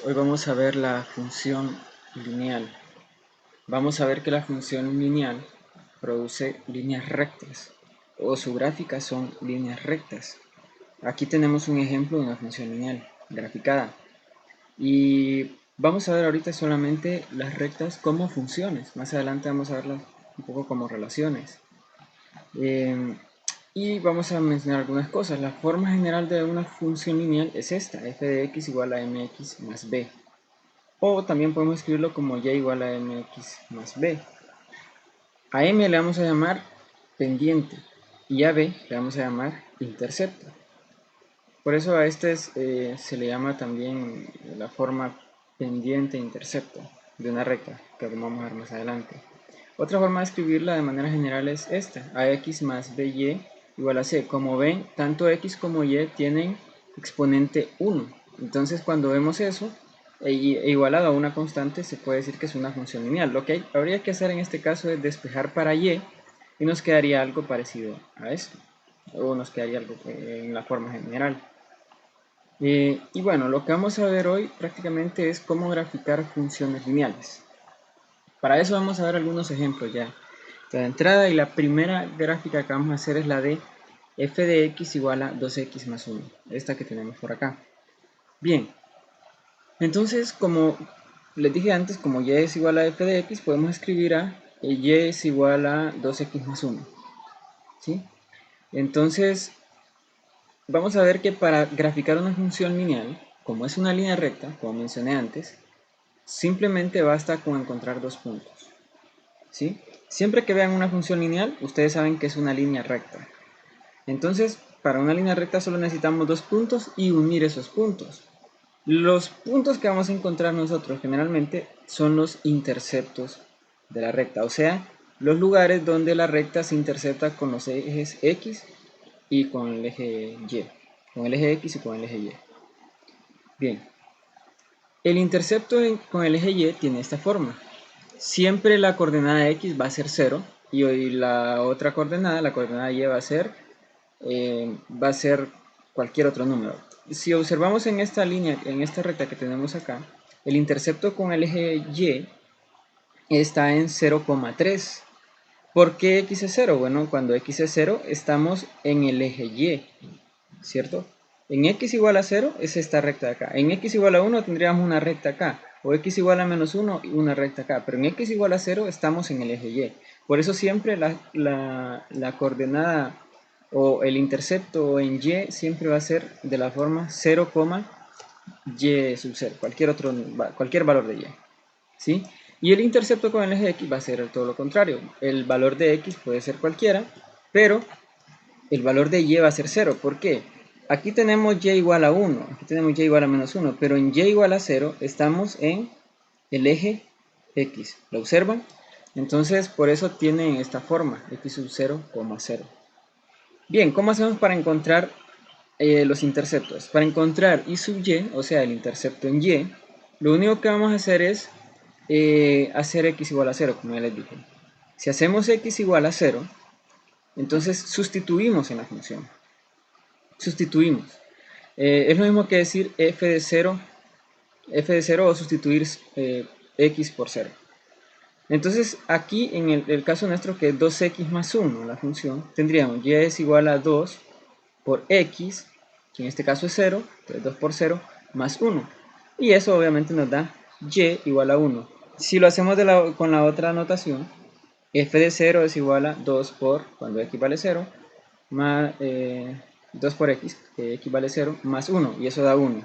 Hoy vamos a ver la función lineal. Vamos a ver que la función lineal produce líneas rectas o su gráfica son líneas rectas. Aquí tenemos un ejemplo de una función lineal graficada y vamos a ver ahorita solamente las rectas como funciones. Más adelante vamos a verlas un poco como relaciones. Y vamos a mencionar algunas cosas. La forma general de una función lineal es esta: f de x igual a mx más b. O también podemos escribirlo como y igual a mx más b. A m le vamos a llamar pendiente y a b le vamos a llamar intercepto. Por eso a este se le llama también la forma pendiente intercepto de una recta, que vamos a ver más adelante. Otra forma de escribirla de manera general es esta: ax más by igual a c. Como ven, tanto x como y tienen exponente 1. Entonces cuando vemos eso, igualado a una constante, se puede decir que es una función lineal. Lo que habría que hacer en este caso es despejar para y nos quedaría algo parecido a esto, o nos quedaría algo en la forma general. Y bueno, lo que vamos a ver hoy prácticamente es cómo graficar funciones lineales. Para eso vamos a ver algunos ejemplos ya. De entrada, y la primera gráfica que vamos a hacer es la de f de x igual a 2x más 1, esta que tenemos por acá. Bien, entonces como les dije antes, como y es igual a f de x, podemos escribir a y es igual a 2x más 1. ¿Sí? Entonces, vamos a ver que para graficar una función lineal, como es una línea recta, como mencioné antes, simplemente basta con encontrar dos puntos. ¿Sí? Siempre que vean una función lineal, ustedes saben que es una línea recta. Entonces, para una línea recta solo necesitamos dos puntos y unir esos puntos. Los puntos que vamos a encontrar nosotros generalmente son los interceptos de la recta, o sea, los lugares donde la recta se intercepta con los ejes X y con el eje Y, con el eje X y con el eje Y. Bien, el intercepto con el eje Y tiene esta forma. Siempre la coordenada X va a ser 0 y hoy la otra coordenada, la coordenada Y va a ser cualquier otro número. Si observamos en esta línea, en esta recta que tenemos acá, el intercepto con el eje Y está en 0,3. ¿Por qué X es 0? Bueno, cuando X es 0 estamos en el eje Y, ¿cierto? En X igual a 0 es esta recta de acá. En X igual a 1 tendríamos una recta acá. O X igual a menos 1 y una recta acá. Pero en X igual a 0 estamos en el eje Y. Por eso siempre la coordenada o el intercepto en Y siempre va a ser de la forma 0, y sub 0. Cualquier valor de Y. ¿Sí? Y el intercepto con el eje X va a ser todo lo contrario. El valor de X puede ser cualquiera, pero el valor de Y va a ser 0. ¿Por qué? Aquí tenemos Y igual a 1, aquí tenemos Y igual a menos 1, pero en Y igual a 0 estamos en el eje X. ¿Lo observan? Entonces, por eso tienen esta forma, X sub 0, 0. Bien, ¿cómo hacemos para encontrar los interceptos? Para encontrar Y sub Y, o sea, el intercepto en Y, lo único que vamos a hacer es hacer X igual a 0, como ya les dije. Si hacemos X igual a 0, entonces sustituimos en la función. Sustituimos. Es lo mismo que decir f de 0 o sustituir x por 0. Entonces aquí en el caso nuestro, que es 2x más 1 la función, tendríamos y es igual a 2 por x, que en este caso es 0, entonces 2 por 0 más 1. Y eso obviamente nos da y igual a 1. Si lo hacemos con la otra notación, f de 0 es igual a 2 por, cuando x vale 0, más 2 por x, que x vale 0, más 1, y eso da 1.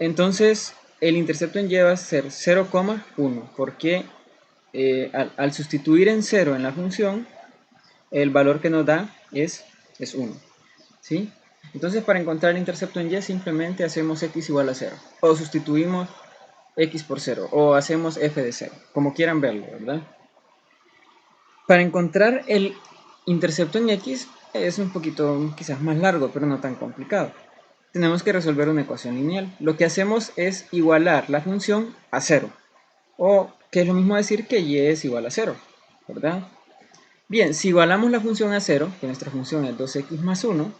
Entonces, el intercepto en y va a ser 0,1, porque al sustituir en 0 en la función, el valor que nos da es 1. ¿Sí? Entonces, para encontrar el intercepto en y, simplemente hacemos x igual a 0, o sustituimos x por 0, o hacemos f de 0, como quieran verlo, ¿verdad? Para encontrar el intercepto en x es un poquito quizás más largo, pero no tan complicado. Tenemos que resolver una ecuación lineal. Lo que hacemos es igualar la función a 0, o que es lo mismo decir que y es igual a 0, ¿verdad? Bien, si igualamos la función a 0, que nuestra función es 2x más 1,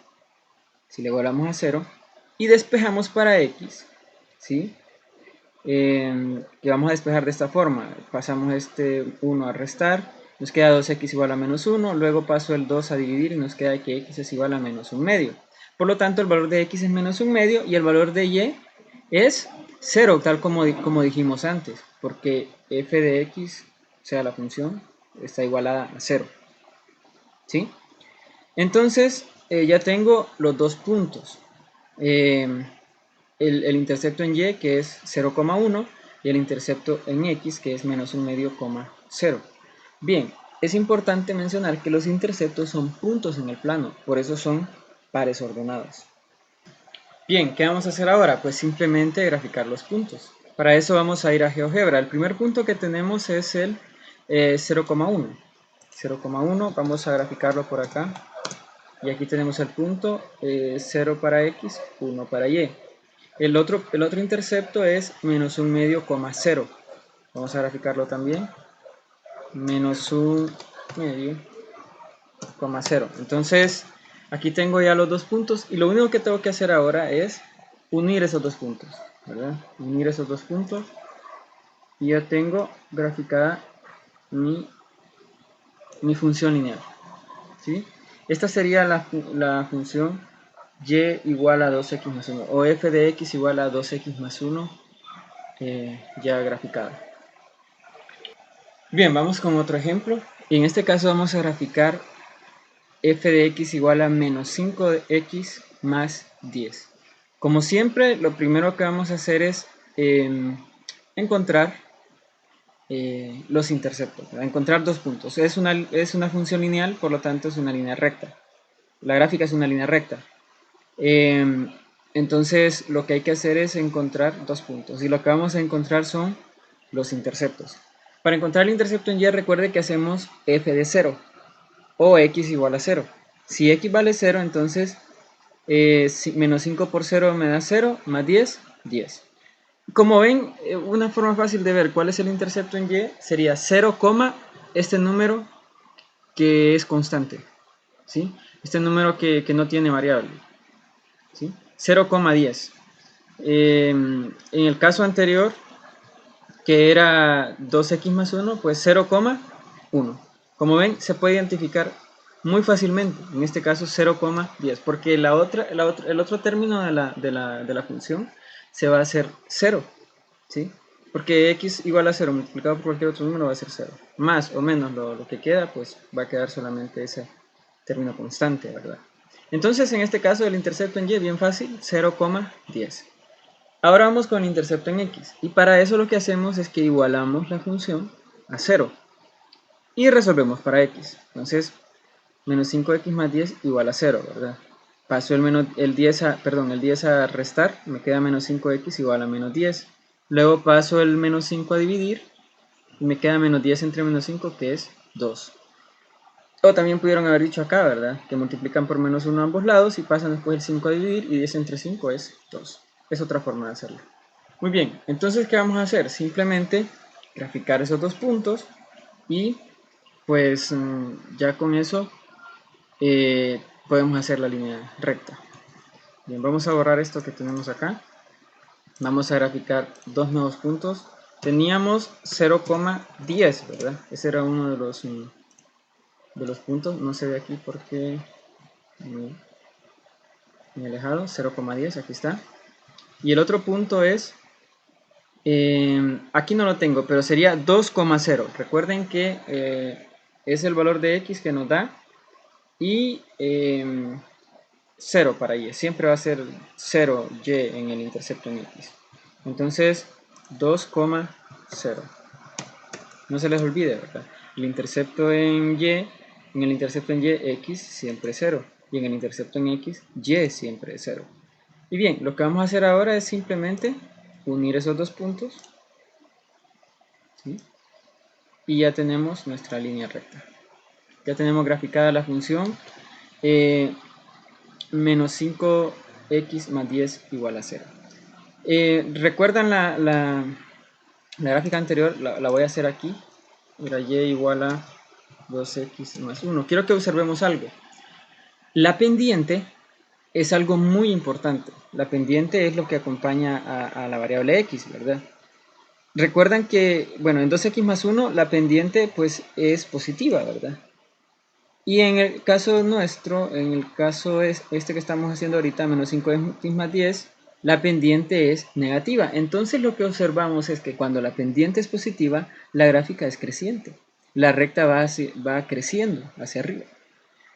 si le igualamos a 0, y despejamos para x, ¿sí? que vamos a despejar de esta forma. Pasamos este 1 a restar, nos queda 2x igual a menos 1, luego paso el 2 a dividir y nos queda que x es igual a menos 1 medio. Por lo tanto, el valor de x es menos 1 medio y el valor de y es 0, tal como dijimos antes, porque f de x, o sea, la función, está igualada a 0. ¿Sí? Entonces, ya tengo los dos puntos. El intercepto en y, que es 0,1, y el intercepto en x, que es menos 1 medio, 0. Bien, es importante mencionar que los interceptos son puntos en el plano, por eso son pares ordenados. Bien, ¿qué vamos a hacer ahora? Pues simplemente graficar los puntos. Para eso vamos a ir a GeoGebra. El primer punto que tenemos es el 0,1. 0,1, vamos a graficarlo por acá. Y aquí tenemos el punto 0 para x, 1 para y. El otro intercepto es menos 1 medio, 0. Vamos a graficarlo también. Menos 1 medio, 0. Entonces, aquí tengo ya los dos puntos. Y lo único que tengo que hacer ahora es unir esos dos puntos, ¿verdad? Unir esos dos puntos. Y ya tengo graficada mi función lineal, ¿sí? Esta sería la función y igual a 2x más 1, o f de x igual a 2x más 1, ya graficada. Bien, vamos con otro ejemplo. Y en este caso vamos a graficar f de x igual a menos 5x más 10. Como siempre, lo primero que vamos a hacer es encontrar los interceptos, ¿verdad? Encontrar dos puntos. Es una función lineal, por lo tanto es una línea recta. La gráfica es una línea recta. Entonces lo que hay que hacer es encontrar dos puntos. Y lo que vamos a encontrar son los interceptos. Para encontrar el intercepto en y, recuerde que hacemos f de 0 o x igual a 0. Si x vale 0, entonces menos 5 por 0 me da 0, más 10, 10. Como ven, una forma fácil de ver cuál es el intercepto en y sería 0, este número que es constante, ¿sí? Este número que no tiene variable, ¿sí? 0,10. En el caso anterior, que era 2x más 1, pues 0,1. Como ven, se puede identificar muy fácilmente, en este caso 0,10, porque el otro término de la función se va a hacer 0, ¿sí? Porque x igual a 0 multiplicado por cualquier otro número va a ser 0. Más o menos lo que queda, pues va a quedar solamente ese término constante, ¿verdad? Entonces, en este caso, el intercepto en y, bien fácil, 0,10. Ahora vamos con el intercepto en x. Y para eso lo que hacemos es que igualamos la función a 0. Y resolvemos para x. Entonces, menos 5x más 10 igual a 0, ¿verdad? Paso el 10 a restar, me queda menos 5x igual a menos 10. Luego paso el menos 5 a dividir y me queda menos 10 entre menos 5, que es 2. O también pudieron haber dicho acá, ¿verdad? Que multiplican por menos 1 a ambos lados y pasan después el 5 a dividir y 10 entre 5 es 2. Es otra forma de hacerlo. Muy bien, entonces ¿qué vamos a hacer? Simplemente graficar esos dos puntos y pues ya con eso podemos hacer la línea recta. Bien, vamos a borrar esto que tenemos acá. Vamos a graficar dos nuevos puntos. Teníamos 0,10, ¿verdad? Ese era uno de los puntos. No se ve aquí porque me he alejado. 0,10, aquí está. Y el otro punto es, aquí no lo tengo, pero sería 2,0. Recuerden que es el valor de x que nos da y 0 para y. Siempre va a ser 0 y en el intercepto en x. Entonces 2,0. No se les olvide, ¿verdad? El intercepto en y, en el intercepto en y, x siempre es 0. Y en el intercepto en x, y siempre es 0. Y bien, lo que vamos a hacer ahora es simplemente unir esos dos puntos, ¿sí? Y ya tenemos nuestra línea recta. Ya tenemos graficada la función menos 5x más 10 igual a 0. ¿Recuerdan la gráfica anterior? La voy a hacer aquí. Era y igual a 2x más 1. Quiero que observemos algo. La pendiente es algo muy importante. La pendiente es lo que acompaña a la variable x, ¿verdad? Recuerdan que, bueno, en 2x más 1 la pendiente pues es positiva, ¿verdad? Y en el caso nuestro, en el caso este que estamos haciendo ahorita, menos 5x más 10, la pendiente es negativa. Entonces lo que observamos es que cuando la pendiente es positiva, la gráfica es creciente. La recta va creciendo hacia arriba.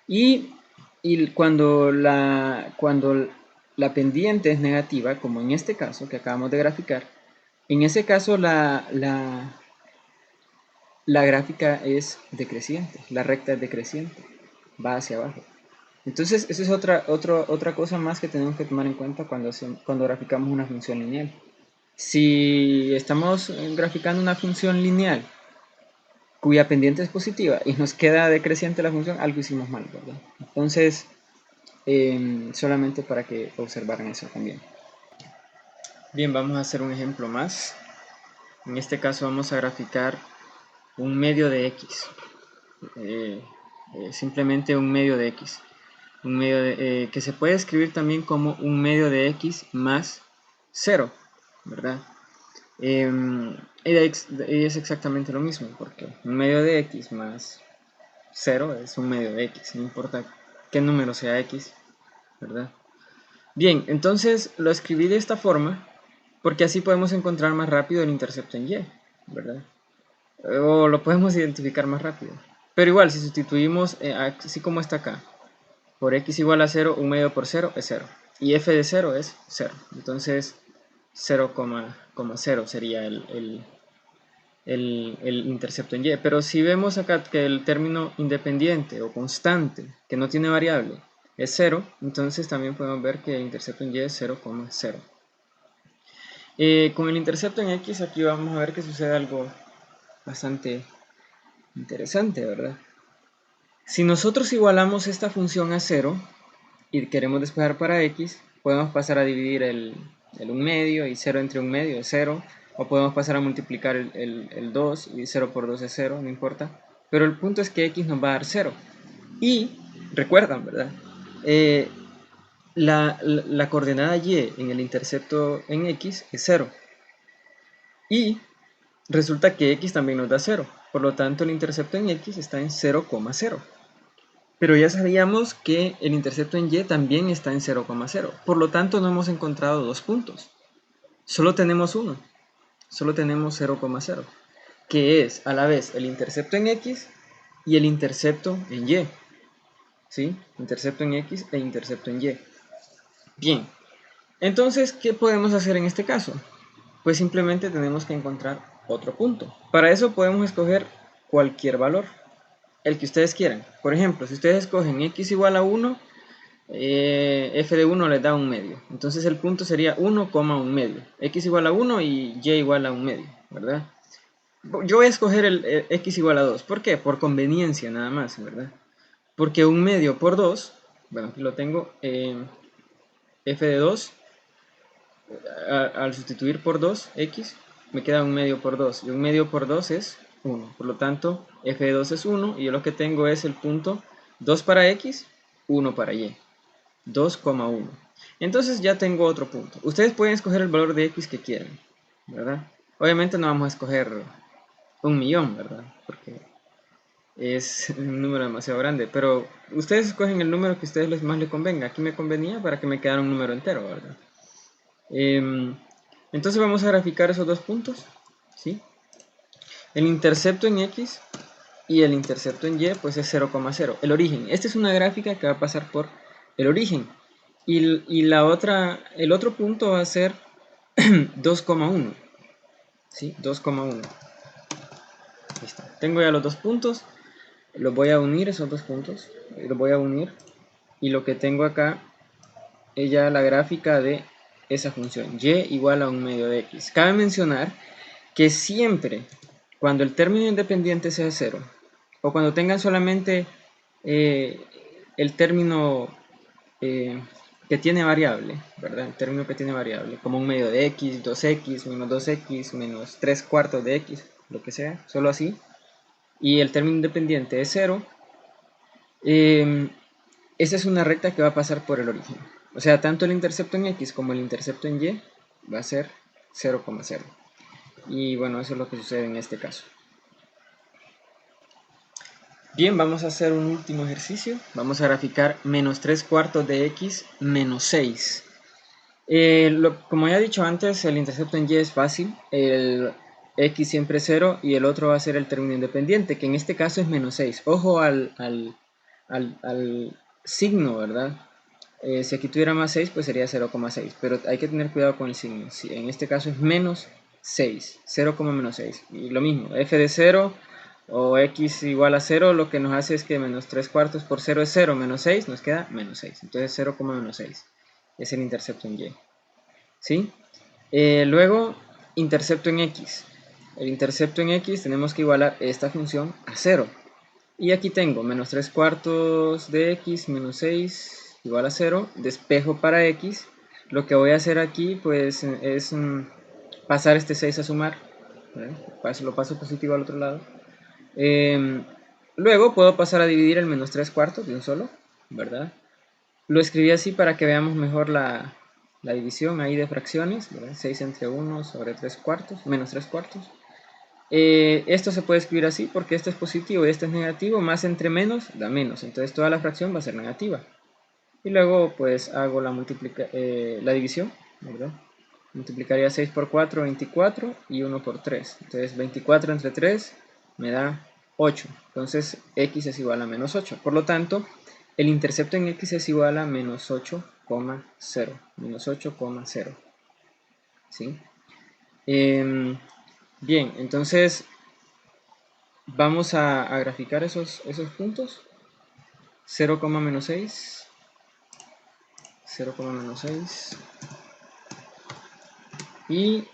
Y, cuando la pendiente es negativa, como en este caso que acabamos de graficar, en ese caso la gráfica es decreciente, la recta es decreciente, va hacia abajo. Entonces, esa es otra cosa más que tenemos que tomar en cuenta cuando graficamos una función lineal. Si estamos graficando una función lineal cuya pendiente es positiva y nos queda decreciente la función, algo hicimos mal, ¿verdad? Entonces, solamente para que observaran eso también. Bien, vamos a hacer un ejemplo más. En este caso vamos a graficar un medio de x. Simplemente un medio de x. Un medio que se puede escribir también como un medio de x más 0, ¿verdad? Y es exactamente lo mismo, porque un medio de x más 0 es un medio de x, no importa qué número sea x, ¿verdad? Bien, entonces lo escribí de esta forma porque así podemos encontrar más rápido el intercepto en y, ¿verdad? O lo podemos identificar más rápido. Pero igual, si sustituimos, así como está acá, por x igual a 0, un medio por 0 es 0. Y f de 0 es 0. Entonces 0,0 sería el intercepto en y. Pero si vemos acá que el término independiente o constante, que no tiene variable, es 0, entonces también podemos ver que el intercepto en y es 0,0. Con el intercepto en x aquí vamos a ver que sucede algo bastante interesante, ¿verdad? Si nosotros igualamos esta función a 0 y queremos despejar para x, podemos pasar a dividir el 1 medio y 0 entre 1 medio es 0, o podemos pasar a multiplicar el 2 y 0 por 2 es 0, no importa. Pero el punto es que x nos va a dar 0. Y recuerdan, ¿verdad? La coordenada y en el intercepto en x es 0. Y resulta que x también nos da 0. Por lo tanto, el intercepto en x está en 0,0. Pero ya sabíamos que el intercepto en y también está en 0,0. Por lo tanto, no hemos encontrado dos puntos. Solo tenemos uno. Solo tenemos 0,0. Que es a la vez el intercepto en x y el intercepto en y. ¿Sí? Intercepto en x e intercepto en y. Bien. Entonces, ¿qué podemos hacer en este caso? Pues simplemente tenemos que encontrar otro punto. Para eso podemos escoger cualquier valor, el que ustedes quieran. Por ejemplo, si ustedes escogen x igual a 1, f de 1 les da 1 medio. Entonces el punto sería 1,1 medio. X igual a 1 y y igual a 1 medio, ¿verdad? Yo voy a escoger el x igual a 2. ¿Por qué? Por conveniencia nada más, ¿verdad? Porque 1 medio por 2, bueno, aquí lo tengo, f de 2, al sustituir por 2, x, me queda 1 medio por 2. Y 1 medio por 2 es 1. Por lo tanto, f de 2 es 1 y yo lo que tengo es el punto 2 para x, 1 para y. 2,1. Entonces ya tengo otro punto. Ustedes pueden escoger el valor de x que quieran, ¿verdad? Obviamente no vamos a escoger 1.000.000, ¿verdad? Porque es un número demasiado grande. Pero ustedes escogen el número que a ustedes más les convenga. Aquí me convenía para que me quedara un número entero, ¿verdad? Entonces vamos a graficar esos dos puntos, ¿sí? El intercepto en x y el intercepto en y pues es 0,0. El origen. Esta es una gráfica que va a pasar por el origen. Y el otro punto va a ser 2,1. ¿Sí? 2,1. Listo. Tengo ya los dos puntos. Los voy a unir, esos dos puntos. Los voy a unir. Y lo que tengo acá es ya la gráfica de esa función. Y igual a 1 medio de x. Cabe mencionar que siempre, cuando el término independiente sea 0, o cuando tengan solamente el término que tiene variable, ¿verdad? El término que tiene variable, como un medio de x, 2x, menos 2x, menos 3 cuartos de x, lo que sea, solo así, y el término independiente es 0, esa es una recta que va a pasar por el origen. O sea, tanto el intercepto en x como el intercepto en y va a ser 0,0. Y bueno, eso es lo que sucede en este caso. Bien, vamos a hacer un último ejercicio. Vamos a graficar menos 3/4 de x menos 6. Como ya he dicho antes, el intercepto en y es fácil. El x siempre es 0 y el otro va a ser el término independiente, que en este caso es menos 6. Ojo al signo, ¿verdad? Si aquí tuviera más 6, pues sería 0,6. Pero hay que tener cuidado con el signo. Si en este caso es menos 6, 0, menos 6. Y lo mismo, f de 0 o x igual a 0, lo que nos hace es que menos 3/4 por 0 es 0, menos 6 nos queda menos 6. Entonces 0, menos 6 es el intercepto en y. ¿Sí? Luego, intercepto en x. El intercepto en x tenemos que igualar esta función a 0. Y aquí tengo menos 3/4 de x menos 6 igual a 0. Despejo para x. Lo que voy a hacer aquí pues es pasar este 6 a sumar. Lo paso positivo al otro lado. Luego puedo pasar a dividir el menos 3/4 de un solo, ¿verdad? Lo escribí así para que veamos mejor la división ahí de fracciones, ¿verdad? 6 entre 1 sobre 3/4, menos 3/4. Esto se puede escribir así porque esto es positivo y esto es negativo, más entre menos da menos, entonces toda la fracción va a ser negativa. Y luego pues hago la división, ¿verdad? Multiplicaría 6 por 4, 24 y 1 por 3. Entonces 24 entre 3 me da 8. Entonces x es igual a menos 8. Por lo tanto, el intercepto en x es igual a menos 8,0. Menos 8,0. ¿Sí? Bien, entonces vamos a graficar esos puntos. 0, menos 6. 0, menos 6. Y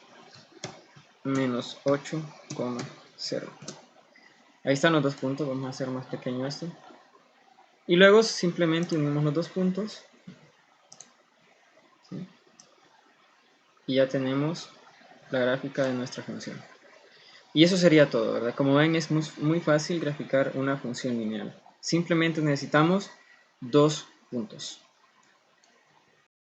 menos 8,0. Ahí están los dos puntos, vamos a hacer más pequeño esto. Y luego simplemente unimos los dos puntos. ¿Sí? Y ya tenemos la gráfica de nuestra función. Y eso sería todo, ¿verdad? Como ven, es muy fácil graficar una función lineal. Simplemente necesitamos dos puntos.